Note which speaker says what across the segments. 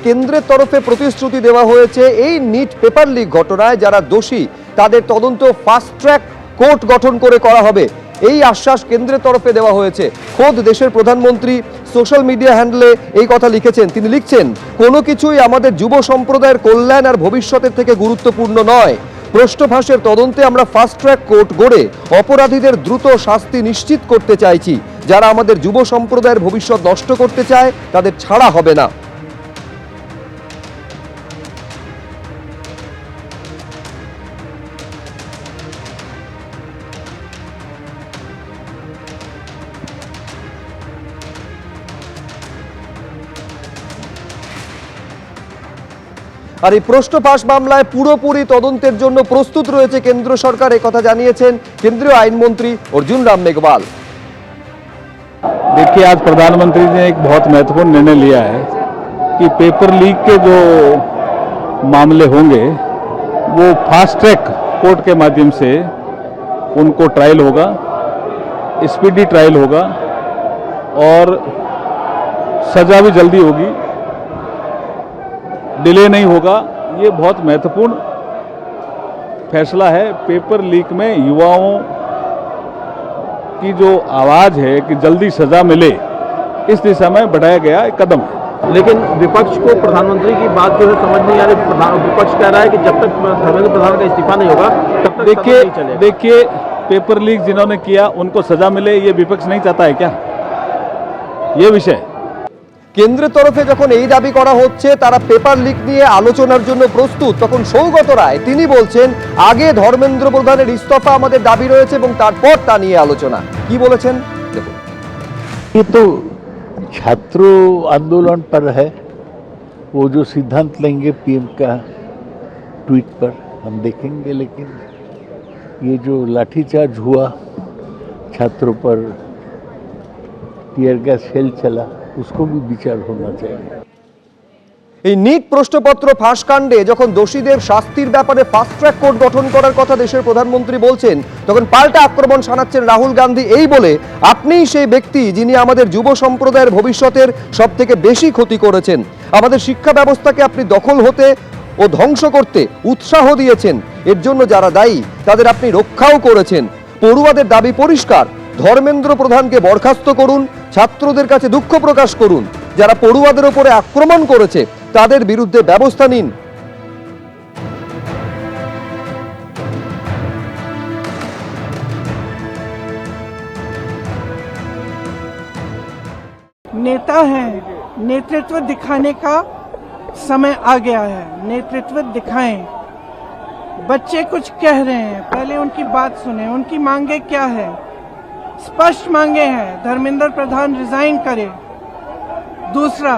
Speaker 1: কেন্দ্রের তরফে প্রতিশ্রুতি দেওয়া হয়েছে এই নিট পেপার লিক ঘটনায় যারা দোষী তাদের তদন্ত ফাস্ট ট্র্যাক কোর্ট গঠন করে করা হবে, এই আশ্বাস কেন্দ্রের তরফে দেওয়া হয়েছে। খোদ দেশের প্রধানমন্ত্রী সোশ্যাল মিডিয়া হ্যান্ডেলে এই কথা লিখেছেন। তিনি লিখছেন, কোনো কিছুই আমাদের যুব সম্প্রদায়ের কল্যাণ আর ভবিষ্যতের থেকে গুরুত্বপূর্ণ নয়। প্রশ্ন ফাঁসের তদন্তে আমরা ফাস্ট ট্র্যাক কোর্ট গড়ে অপরাধীদের দ্রুত শাস্তি নিশ্চিত করতে চাইছি। যারা আমাদের যুব সম্প্রদায়ের ভবিষ্যৎ নষ্ট করতে চায় তাদের ছাড়া হবে না। আর এই প্রশ্ন ফাঁস মামলায় পুরোপুরি তদন্তের জন্য প্রস্তুত রয়েছে কেন্দ্র সরকার, এই কথা জানিয়েছেন কেন্দ্রীয় আইনমন্ত্রী अर्जुन राम मेघवाल।
Speaker 2: देखिए, आज प्रधानमंत्री ने एक बहुत महत्वपूर्ण निर्णय लिया है कि पेपर लीक के जो मामले होंगे वो फास्ट ट्रैक कोर्ट के माध्यम से उनको ट्रायल होगा, स्पीडी ट्रायल होगा और सजा भी जल्दी होगी, डिले नहीं होगा। ये बहुत महत्वपूर्ण फैसला है। पेपर लीक में युवाओं की जो आवाज़ है कि जल्दी सजा मिले, इस दिशा में बढ़ाया गया एक कदम है।
Speaker 3: लेकिन विपक्ष को प्रधानमंत्री की बात जो है समझ नहीं आ रही। विपक्ष कह रहा है कि जब तक धर्मेंद्र प्रधान का इस्तीफा नहीं होगा तब तक
Speaker 2: देखिए पेपर लीक जिन्होंने किया उनको सजा मिले, ये विपक्ष नहीं चाहता है क्या? ये विषय
Speaker 1: কেন্দ্রের তরফে যখন এই দাবি করা হচ্ছে তারা পেপার লিক নিয়ে আলোচনার জন্য প্রস্তুত, তখন সৌগত রায় তিনি বলছেন আগে ধর্মেন্দ্র প্রধানের ইস্তফা আমাদের দাবি রয়েছে এবং তারপর তা নিয়ে আলোচনা। কি বলেছেন দেখুন।
Speaker 4: ये तो छात्र आंदोलन पर है, वो जो सिद्धांत लेंगे पीएम का ट्वीट पर हम देखेंगे, लेकिन ये जो लाठीचार्ज हुआ छात्रों पर, टीयर गैस सेल चला, उसको भी विचार होना चाहिए।
Speaker 1: এই নিট প্রশ্নপত্র ফাঁস কাণ্ডে যখন দোষীদের শাস্তির ব্যাপারে ফাস্ট ট্র্যাক কোর্ট গঠন করার কথা দেশের প্রধানমন্ত্রী বলছেন, তখন পাল্টা আক্রমণ শানাচ্ছেন রাহুল গান্ধী এই বলে, আপনিই সেই ব্যক্তি যিনি আমাদের যুব সম্প্রদায়ের ভবিষ্যতের সব থেকে বেশি ক্ষতি করেছেন। আমাদের শিক্ষা ব্যবস্থাকে আপনি দখল হতে ও ধ্বংস করতে উৎসাহ দিয়েছেন। এর জন্য যারা দায়ী তাদের আপনি রক্ষাও করেছেন। পড়ুয়াদের দাবি পরিষ্কার, ধর্মেন্দ্র প্রধানকে বরখাস্ত করুন, ছাত্রদের কাছে দুঃখ প্রকাশ করুন, যারা পড়ুয়াদের উপরে আক্রমণ করেছে তাদের বিরুদ্ধে ব্যবস্থা নিন।
Speaker 5: नेता हैं, नेतृत्व दिखाने का समय आ गया है। नेतृत्व दिखाएं। बच्चे कुछ कह रहे हैं, पहले उनकी बात सुने, उनकी मांगे क्या है। स्पष्ट मांगे हैं, धर्मेंद्र प्रधान रिजाइन करे। दूसरा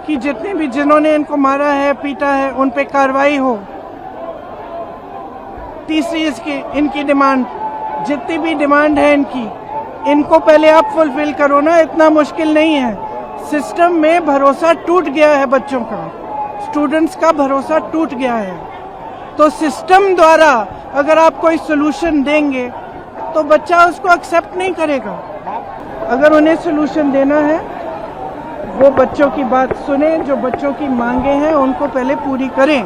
Speaker 5: कि जितने भी जिन्होंने इनको मारा है, पीटा है, उन पे कार्रवाई हो। तीसरी इनकी डिमांड, जितनी भी डिमांड है इनको पहले आप फुलफिल करो ना, इतना मुश्किल नहीं है। सिस्टम में भरोसा टूट गया है, बच्चों का, स्टूडेंट्स का भरोसा टूट गया है। तो सिस्टम द्वारा अगर आप कोई सोल्यूशन देंगे तो बच्चा उसको एक्सेप्ट नहीं करेगा। अगर उन्हें सोल्यूशन देना है वो बच्चों की बात सुने, जो बच्चों की मांगे हैं उनको पहले पूरी करें।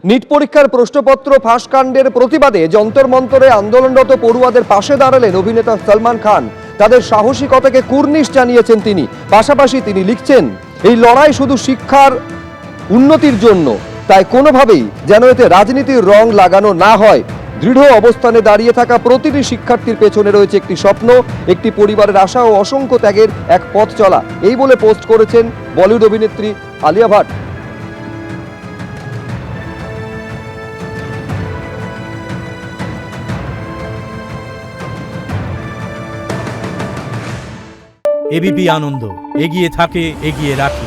Speaker 1: নিট পরীক্ষার প্রশ্নপত্র ফাঁস কাণ্ডের প্রতিবাদে যন্তর মন্তরে আন্দোলনরত পড়ুয়াদের পাশে দাঁড়ালেন অভিনেতা সলমান খান। তাদের সাহসিকতাকে কুর্নিশ জানিয়েছেন তিনি। পাশাপাশি তিনি লিখছেন, এই লড়াই শুধু শিক্ষার উন্নতির জন্য, তাই কোনোভাবেই যেন এতে রাজনীতির রং লাগানো না হয়। দৃঢ় অবস্থানে দাঁড়িয়ে থাকা প্রতিটি শিক্ষার্থীর পেছনে রয়েছে একটি স্বপ্ন, একটি পরিবারের আশা ও অসংখ্য ত্যাগের এক পথ চলা, এই বলে পোস্ট করেছেন বলিউড অভিনেত্রী আলিয়া ভাট।
Speaker 6: এবিপি আনন্দ, এগিয়ে থাকে, এগিয়ে রাখে।